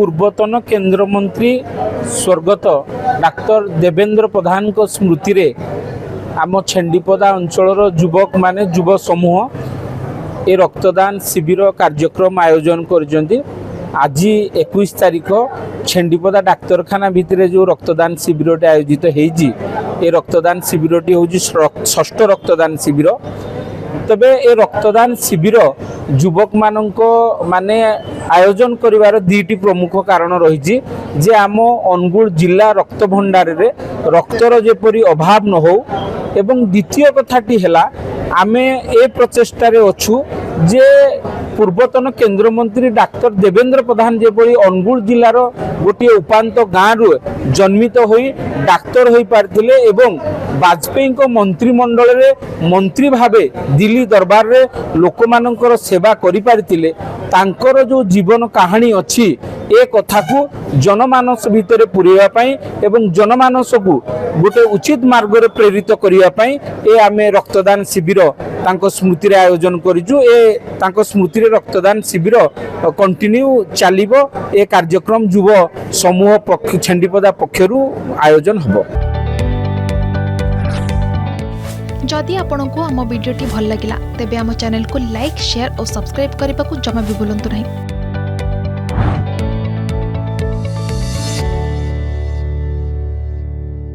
पूर्वतन केन्द्रमंत्री स्वर्गत डाक्टर देवेंद्र प्रधान को स्मृति रे आम छेंडीपदा अंचल युवक माने युव समूह ए रक्तदान शिविर कार्यक्रम आयोजन कर आज 21 तारीख छेंडीपदा डाक्तरखाना भितर जो रक्तदान शिविर आयोजित होती ए रक्तदान शिविर हूँ 6ठ रक्तदान शिविर। तबे ए रक्तदान शिविर युवक माने आयोजन करिवार दुईटी प्रमुख कारण रही जे आम अनुगुल जिला रक्त भंडार रे रक्तर जेपरी अभाव न हो एवं द्वितीय कथाटी हैला आमे ए प्रचेष्टार अच्छु जे पूर्वतन केन्द्रमंत्री डाक्टर देवेंद्र प्रधान जेपरी अनुगुल जिलार गोटे उपांत गाँव जन्मित होई डाक्तर हो पारथिले एवं वाजपेयी को मंत्रिमंडल रे मंत्री भावे दिल्ली दरबार रे लोक मानकर सेवा करि पारथिले तांकर जो जीवन कहानी अच्छी ए कथा को जनमानस भितर पुरेवा पई एवं जनमानस को गोटे उचित मार्ग रे प्रेरित करिया पई ए आमे रक्तदान शिविर तांको स्मृति रे आयोजन करिजु। ए तांको स्मृति रे रक्तदान शिविर कंटिन्यू चलिबो। ए कार्यक्रम युव समूह छेंडीपदा पक्षरु आयोजन हबो। जदि आपंक आम भिडी भल लगा तेब आम चैनल को लाइक शेयर और सब्सक्राइब करने को जमा भी भूलु नहीं।